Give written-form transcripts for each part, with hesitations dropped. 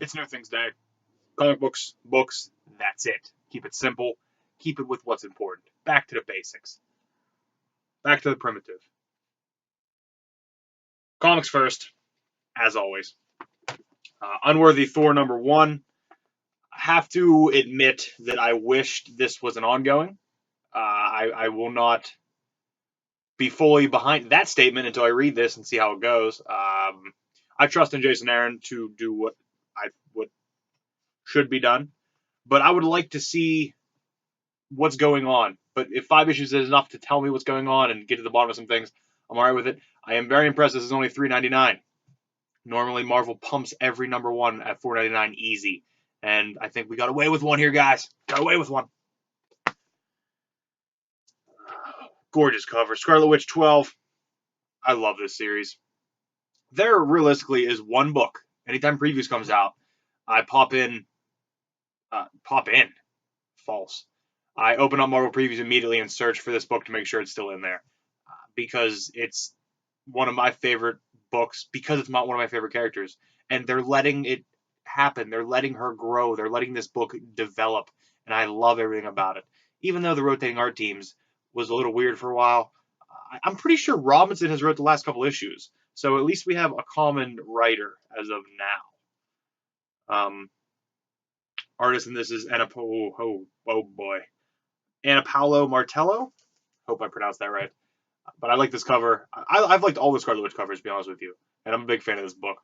It's New Things Day. Comic books, that's it. Keep it simple. Keep it with what's important. Back to the basics. Back to the primitive. Comics first, as always. Unworthy Thor #1. I have to admit that I wished this was an ongoing. I will not be fully behind that statement until I read this and see how it goes. I trust in Jason Aaron to do what should be done, but I would like to see what's going on. But if 5 issues is enough to tell me what's going on and get to the bottom of some things, I'm alright with it. I am very impressed. This is only $3.99. Normally, Marvel pumps every #1 at $4.99 easy, and I think we got away with one here, guys. Got away with one. Gorgeous cover. Scarlet Witch 12. I love this series. There realistically is one book. Anytime previews comes out, I pop in. False. I open up Marvel previews immediately and search for this book to make sure it's still in there, because it's one of my favorite books, because it's not one of my favorite characters, and they're letting it happen. They're letting her grow. They're letting this book develop, and I love everything about it. Even though the rotating art teams was a little weird for a while, I'm pretty sure Robinson has wrote the last couple issues, so at least we have a common writer as of now. Artist in this is Anna Paolo Martello. Hope I pronounced that right. But I like this cover. I've liked all the Scarlet Witch covers, to be honest with you, and I'm a big fan of this book.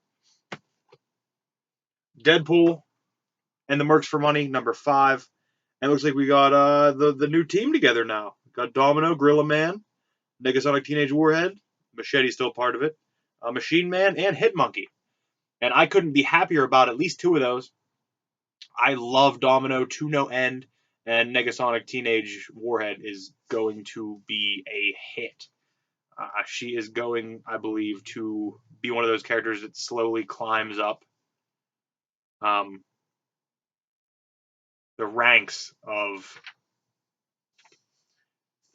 Deadpool and the Mercs for Money #5. And it looks like we got the new team together now. Got Domino, Gorilla Man, Negasonic Teenage Warhead, Machete's still part of it, Machine Man, and Hitmonkey. And I couldn't be happier about at least 2 of those. I love Domino to no end, and Negasonic Teenage Warhead is going to be a hit. She is going, I believe, to be one of those characters that slowly climbs up the ranks of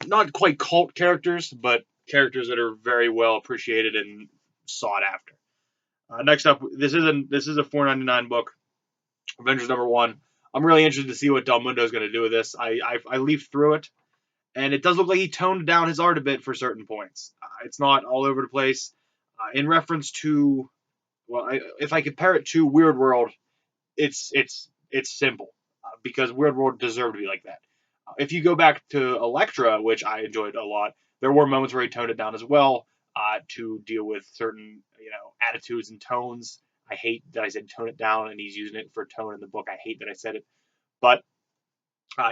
not quite cult characters, but characters that are very well appreciated and sought after. Next up, this is a $4.99 book, Avengers #1. I'm really interested to see what Del Mundo is going to do with this. I leafed through it, and it does look like he toned down his art a bit for certain points. It's not all over the place. In reference to, well, if I compare it to Weird World, it's simple, because Weird World deserved to be like that. If you go back to Elektra, which I enjoyed a lot, there were moments where he toned it down as well, to deal with certain attitudes and tones. I hate that I said tone it down, and he's using it for tone in the book. I hate that I said it, but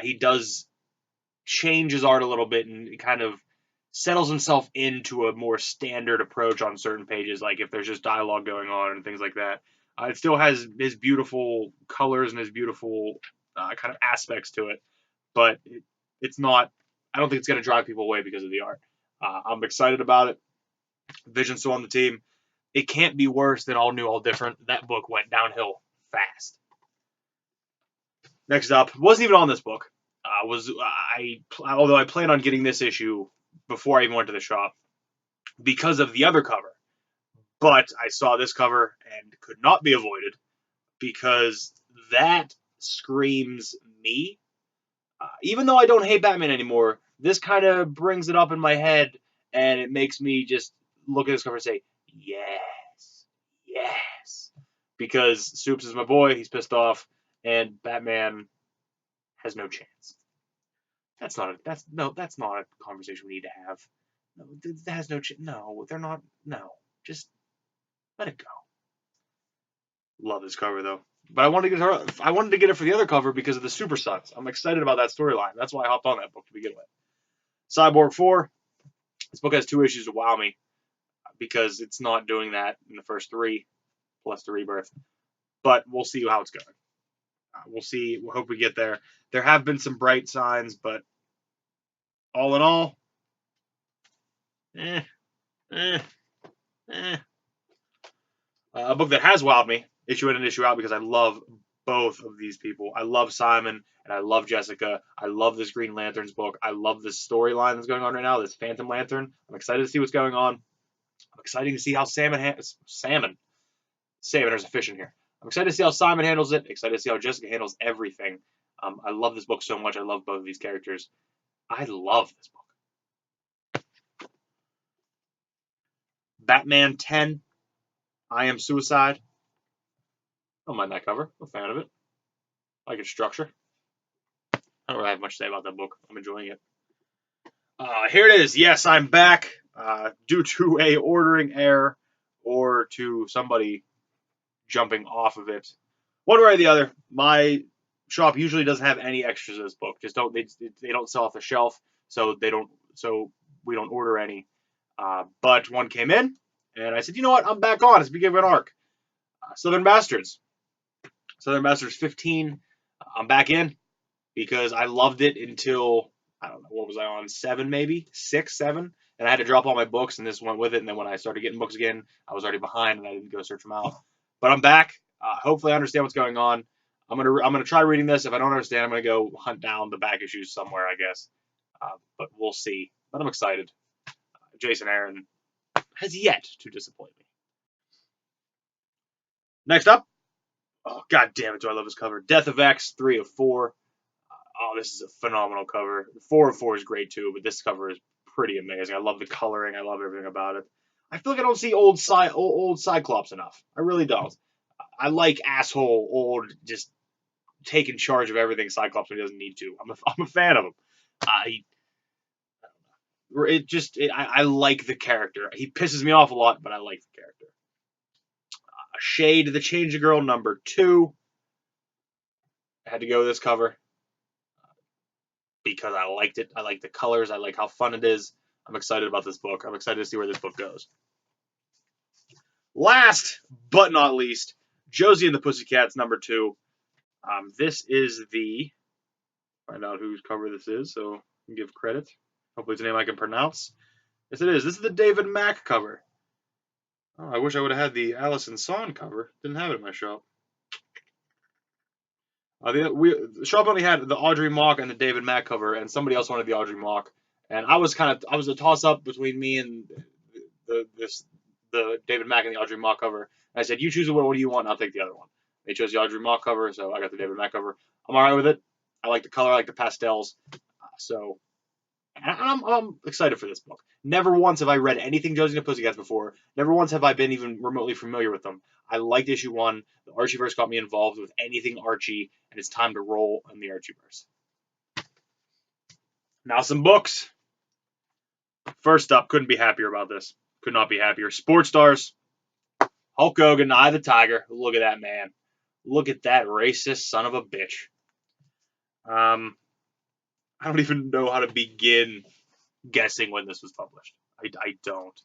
he does change his art a little bit and kind of settles himself into a more standard approach on certain pages, like if there's just dialogue going on and things like that. It still has his beautiful colors and his beautiful kind of aspects to it, but it's not. I don't think it's going to drive people away because of the art. I'm excited about it. Vision's still on the team. It can't be worse than All New, All Different. That book went downhill fast. Next up, wasn't even on this book. Although I plan on getting this issue before I even went to the shop because of the other cover, but I saw this cover and could not be avoided because that screams me. Even though I don't hate Batman anymore, this kind of brings it up in my head, and it makes me just look at this cover and say, yes, yes. Because Soups is my boy, he's pissed off, and Batman has no chance. That's not a conversation we need to have. No, that has no chance. No, they're not. No, just let it go. Love this cover though. But I wanted to get it for the other cover because of the Super Sons. I'm excited about that storyline. That's why I hopped on that book to begin with. Cyborg 4. This book has 2 issues to wow me because it's not doing that in the first 3, plus the rebirth. But we'll see how it's going. We'll see. We'll hope we get there. There have been some bright signs, but all in all, a book that has wowed me, issue in and issue out, because I love both of these people. I love Simon and I love Jessica. I love this Green Lanterns book. I love this storyline that's going on right now, this Phantom Lantern. I'm excited to see what's going on. I'm excited to see how Salmon, there's a fish in here. I'm excited to see how Simon handles it. Excited to see how Jessica handles everything. I love this book so much. I love both of these characters. I love this book. Batman 10, I Am Suicide. I don't mind that cover. I'm a fan of it. I like its structure. I don't really have much to say about that book. I'm enjoying it. Here it is. Yes, I'm back. Due to a ordering error or to somebody jumping off of it, one way or the other, my shop usually doesn't have any extras of this book. Just don't they don't sell off the shelf, so we don't order any. But one came in, and I said, you know what? I'm back on. It's the beginning of an arc. Southern Bastards. Southern Bastards 15. I'm back in because I loved it until, I don't know, what was I on? 7 maybe? 6, 7? And I had to drop all my books, and this went with it. And then when I started getting books again, I was already behind, and I didn't go search them out. But I'm back. Hopefully I understand what's going on. I'm gonna try reading this. If I don't understand, I'm gonna go hunt down the back issues somewhere, I guess. But we'll see. But I'm excited. Jason Aaron has yet to disappoint me. Next up, oh god damn it, do I love this cover? Death of X 3 of 4. Oh, this is a phenomenal cover. 4 of 4 is great too, but this cover is pretty amazing. I love the coloring. I love everything about it. I feel like I don't see old Cyclops enough. I really don't. I like asshole old, just taking charge of everything Cyclops when he doesn't need to. I'm a fan of him. I like the character. He pisses me off a lot, but I like the character. Shade the Change Girl number 2. I had to go with this cover because I liked it. I like the colors. I like how fun it is. I'm excited about this book. I'm excited to see where this book goes. Last but not least, Josie and the Pussycats number 2. This is the, find out whose cover this is so I can give credit. Hopefully it's a name I can pronounce. Yes, it is. This is the David Mack cover. Oh, I wish I would have had the Allison Son cover. Didn't have it in my shop. The shop only had the Audrey Mock and the David Mack cover, and somebody else wanted the Audrey Mock. And I was a toss up between me and the David Mack and the Audrey Mock cover. And I said, you choose what do you want, and I'll take the other one. They chose the Audrey Mock cover, so I got the David Mack cover. I'm alright with it. I like the color, I like the pastels. So I'm excited for this book. Never once have I read anything Josie and the Pussycats before. Never once have I been even remotely familiar with them. I liked issue 1. The Archieverse got me involved with anything Archie, and it's time to roll in the Archieverse. Now some books. First up, couldn't be happier about this. Could not be happier. Sports Stars. Hulk Hogan, Eye of the Tiger. Look at that man. Look at that racist son of a bitch. I don't even know how to begin guessing when this was published. I don't.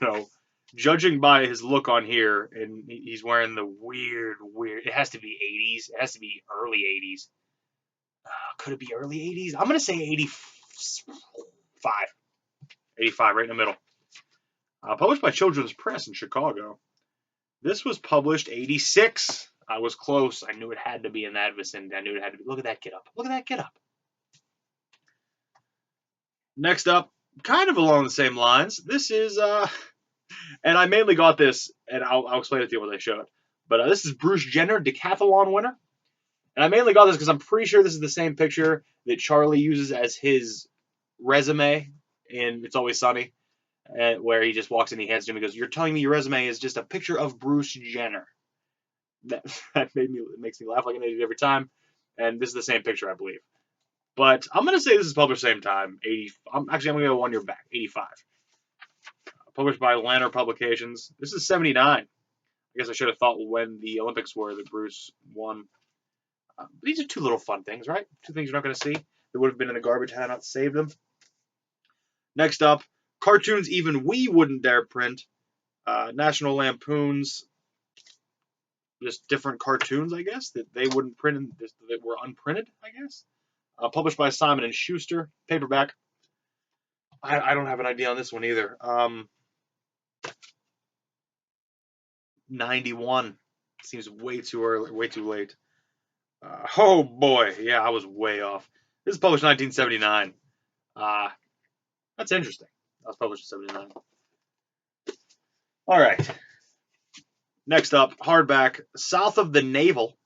No. Judging by his look on here, and he's wearing the weird. It has to be 80s. It has to be early 80s. Could it be early 80s? I'm going to say 85. 85, right in the middle. Published by Children's Press in Chicago. This was published 86. I was close. I knew it had to be in that vicinity. I knew it had to be. Look at that get up. Look at that get up. Next up, kind of along the same lines. This is, and I mainly got this, and I'll explain it to you when I show it. But this is Bruce Jenner, decathlon winner. And I mainly got this because I'm pretty sure this is the same picture that Charlie uses as his resume in It's Always Sunny, where he just walks in, he hands it to him, and goes, "You're telling me your resume is just a picture of Bruce Jenner?" That makes me laugh like an idiot every time. And this is the same picture, I believe. But I'm going to say this is published same time. I'm going to go 1 year back, 85. Published by Lanner Publications. This is 79. I guess I should have thought when the Olympics were that Bruce won. These are 2 little fun things, right? 2 things you're not going to see. They would have been in the garbage had I not saved them. Next up, cartoons even we wouldn't dare print. National Lampoon's, just different cartoons, I guess, that they wouldn't print, that were unprinted, I guess. Published by Simon & Schuster, paperback. I don't have an idea on this one either. 91. Seems way too early, way too late. Oh boy, yeah, I was way off. This is published in 1979. That's interesting. That was published in 79. All right. Next up, hardback, South of the Navel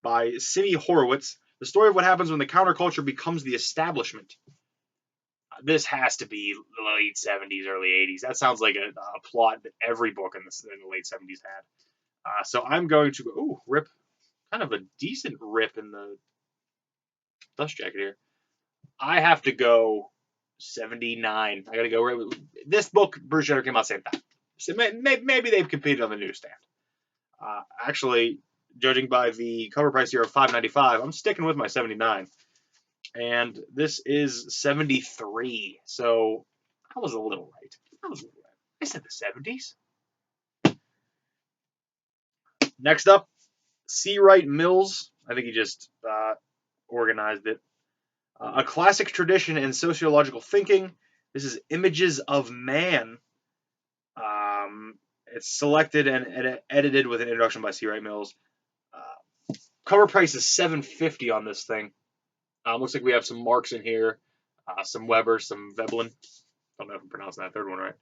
by Simi Horowitz. The story of what happens when the counterculture becomes the establishment. This has to be the late 70s, early 80s. That sounds like a plot that every book in the late 70s had. So I'm going to go, ooh, rip, kind of a decent rip in the dust jacket here. I have to go 79. I got to go right with this book. Bruce Jenner came out same time. So maybe they've competed on the newsstand. Actually, judging by the cover price here of $5.95, I'm sticking with my 79. And this is 73. So I was a little right. I said the 70s. Next up, C. Wright Mills. I think he just organized it. A classic tradition in sociological thinking. This is Images of Man. It's selected and edited with an introduction by C. Wright Mills. Cover price is $7.50 on this thing. Looks like we have some Marks in here, some Weber, some Veblen. Don't know if I'm pronouncing that third one right.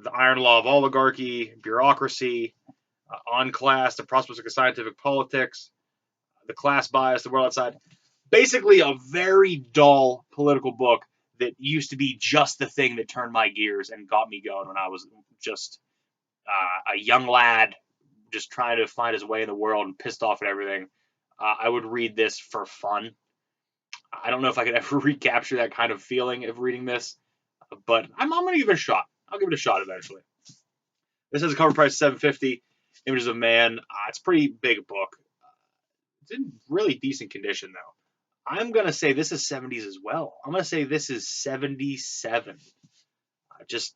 The Iron Law of Oligarchy, Bureaucracy, On Class, The Prospects of Scientific Politics, The Class Bias, The World Outside. Basically, a very dull political book that used to be just the thing that turned my gears and got me going when I was just a young lad just trying to find his way in the world and pissed off at everything. I would read this for fun. I don't know if I could ever recapture that kind of feeling of reading this, but I'm going to give it a shot. I'll give it a shot eventually. This has a cover price of $7.50. Images of Man. It's a pretty big book. It's in really decent condition though. I'm gonna say this is 70s as well. I'm gonna say this is 77. Just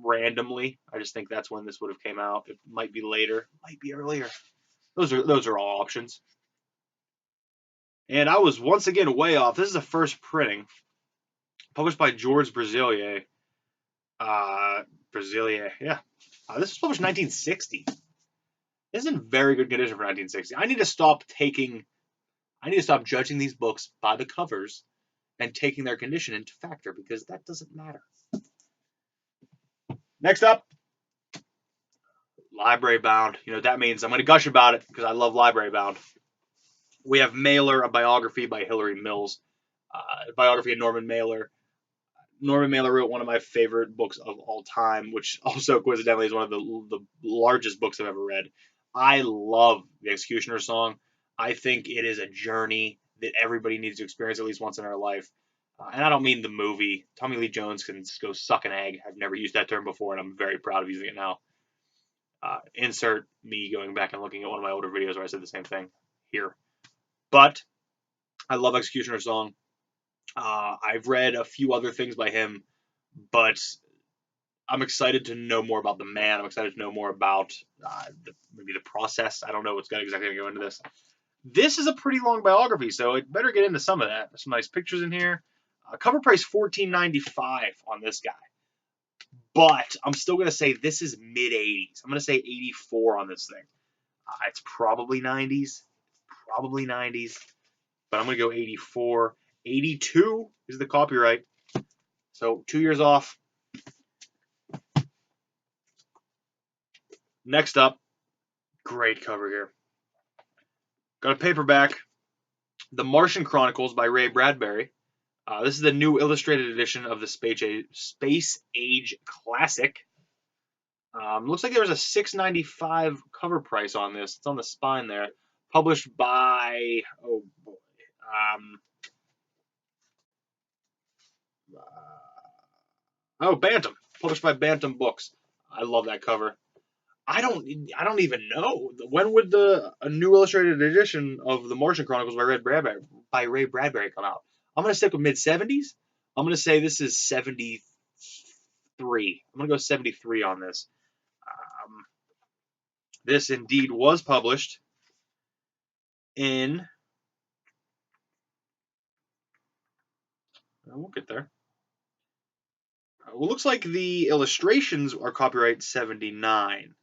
randomly, I just think that's when this would have came out. It might be later, might be earlier. Those are all options. And I was once again way off. This is a first printing, published by George Brazilier. Brazilier, yeah. This was published in 1960. This is in very good condition for 1960. I need to stop judging these books by the covers and taking their condition into factor because that doesn't matter. Next up, library bound. You know what that means? I'm going to gush about it because I love library bound. We have Mailer, a biography by Hilary Mills, a biography of Norman Mailer. Norman Mailer wrote one of my favorite books of all time, which also coincidentally is one of the largest books I've ever read. I love The Executioner's Song. I think it is a journey that everybody needs to experience at least once in their life. And I don't mean the movie. Tommy Lee Jones can go suck an egg. I've never used that term before, and I'm very proud of using it now. Insert me going back and looking at one of my older videos where I said the same thing here. But I love Executioner's Song. I've read a few other things by him, but I'm excited to know more about the man. I'm excited to know more about maybe the process. I don't know what's going to exactly go into this. This is a pretty long biography, so it better get into some of that. There's some nice pictures in here. Cover price $14.95 on this guy. But I'm still going to say this is mid-80s. I'm going to say 84 on this thing. It's probably 90s. Probably 90s. But I'm going to go 84. 82 is the copyright. So 2 years off. Next up, great cover here. Got a paperback. The Martian Chronicles by Ray Bradbury. This is the new illustrated edition of the Space Age Classic. Looks like there was a $6.95 cover price on this. It's on the spine there. Published by, oh boy, Bantam. Published by Bantam Books. I love that cover. I don't even know. When would a new illustrated edition of the Martian Chronicles by Ray Bradbury come out? I'm gonna stick with mid-70s. I'm gonna say this is 73. I'm gonna go 73 on this. This indeed was published in. We'll get there. Well, looks like the illustrations are copyright 79.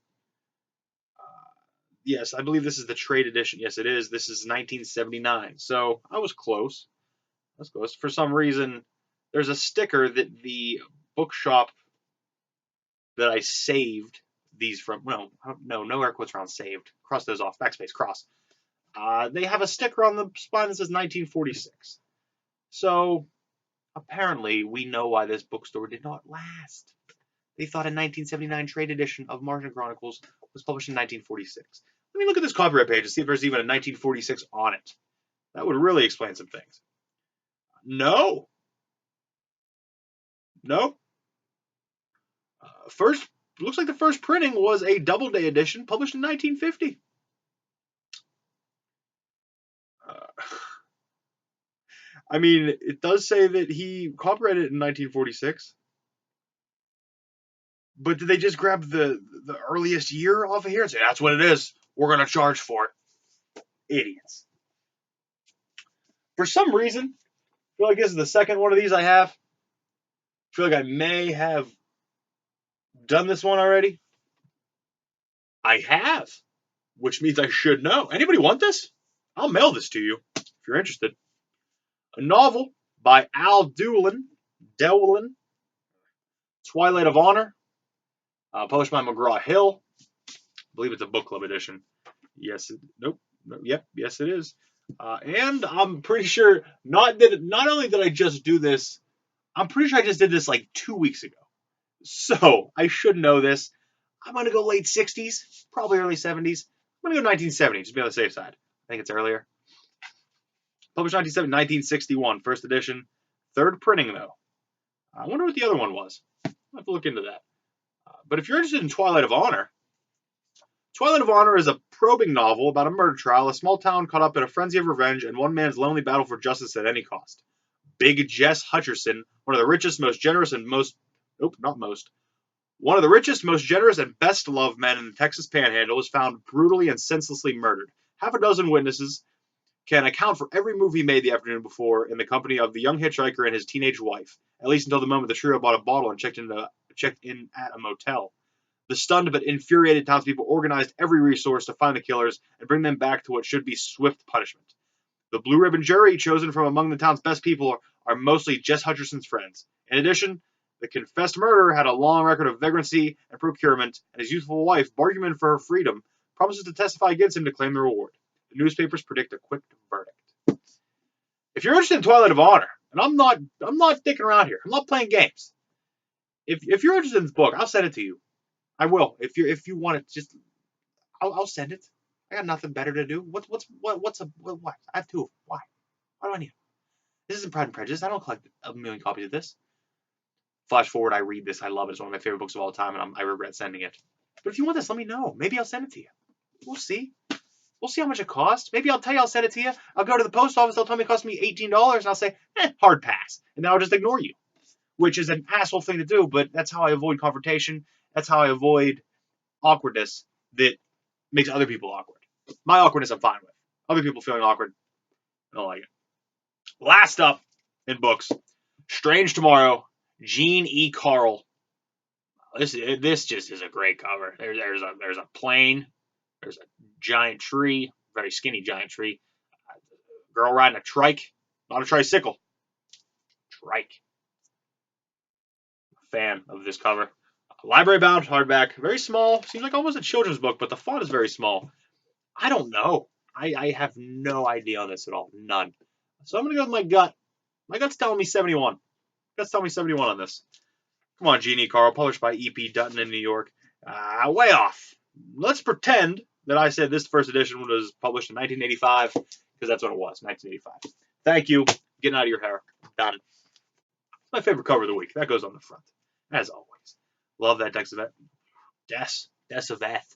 Yes, I believe this is the trade edition. Yes, it is. This is 1979. So I was close. That's close. For some reason, there's a sticker that the bookshop that I saved these from, no air quotes around saved. Cross those off. Backspace, cross. They have a sticker on the spine that says 1946. So apparently we know why this bookstore did not last. They thought a 1979 trade edition of Martian Chronicles was published in 1946. Let me look at this copyright page and see if there's even a 1946 on it. That would really explain some things. No. Nope. Looks like the first printing was a Doubleday edition published in 1950. I mean, it does say that he copyrighted it in 1946. But did they just grab the earliest year off of here and say, that's what it is? We're going to charge for it. Idiots. For some reason, I feel like this is the second one of these I have. I feel like I may have done this one already. I have, which means I should know. Anybody want this? I'll mail this to you if you're interested. A novel by Al Dewlin, Twilight of Honor, published by McGraw-Hill. I believe it's a book club edition. Yes, yes it is. And I'm pretty sure not only did I just do this, I'm pretty sure I just did this like 2 weeks ago. So I should know this. I'm gonna go late 60s, probably early 70s. I'm gonna go 1970, just be on the safe side. I think it's earlier. Published 1961, first edition, third printing though. I wonder what the other one was. I'll have to look into that. But if you're interested in Twilight of Honor is a probing novel about a murder trial, a small town caught up in a frenzy of revenge, and one man's lonely battle for justice at any cost. Big Jess Hutcherson, one of the richest, most generous, and best loved men in the Texas Panhandle, was found brutally and senselessly murdered. Half a dozen witnesses can account for every move he made the afternoon before in the company of the young hitchhiker and his teenage wife, at least until the moment the trio bought a bottle and checked in at a motel. The stunned but infuriated townspeople organized every resource to find the killers and bring them back to what should be swift punishment. The blue ribbon jury, chosen from among the town's best people, are mostly Jess Hutcherson's friends. In addition, the confessed murderer had a long record of vagrancy and procurement, and his youthful wife, bargaining for her freedom, promises to testify against him to claim the reward. The newspapers predict a quick verdict. If you're interested in Twilight of Honor, and I'm not dicking around here, I'm not playing games. If you're interested in this book, I'll send it to you. I will. If you want it, just I'll send it. I got nothing better to do. What? I have two. Why? Why do I need it? This isn't Pride and Prejudice. I don't collect a million copies of this. Flash forward, I read this. I love it. It's one of my favorite books of all time, and I regret sending it. But if you want this, let me know. Maybe I'll send it to you. We'll see. We'll see how much it costs. Maybe I'll tell you I'll send it to you. I'll go to the post office. They'll tell me it costs me $18, and I'll say, hard pass. And then I'll just ignore you, which is an asshole thing to do, but that's how I avoid confrontation. That's how I avoid awkwardness that makes other people awkward. My awkwardness I'm fine with. Other people feeling awkward, I don't like it. Last up in books, Strange Tomorrow, Jean E. Carl. This just is a great cover. There's a plane. There's a giant tree, very skinny giant tree. Girl riding a trike, not a tricycle. Trike. Fan of this cover. Library bound, hardback, very small. Seems like almost a children's book, but the font is very small. I don't know. I have no idea on this at all. None. So I'm going to go with my gut. My gut's telling me 71. Gut's telling me 71 on this. Come on, Jeannie Carl, published by E.P. Dutton in New York. Way off. Let's pretend that I said this first edition was published in 1985, because that's what it was, 1985. Thank you. Getting out of your hair. Got it. My favorite cover of the week. That goes on the front, as always. Love that Death of Eth.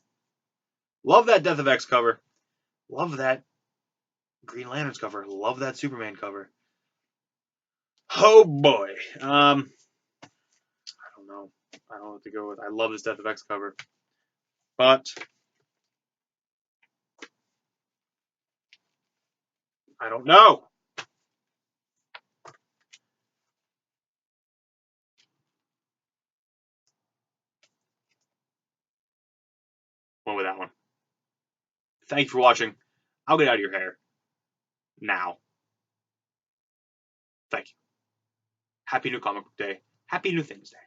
Love that Death of X cover. Love that Green Lanterns cover. Love that Superman cover. Oh boy. I don't know. I don't know what to go with. I love this Death of X cover. But I don't know. Went with that one. Thank you for watching. I'll get out of your hair now. Thank you. Happy New Comic Book Day. Happy New Things Day.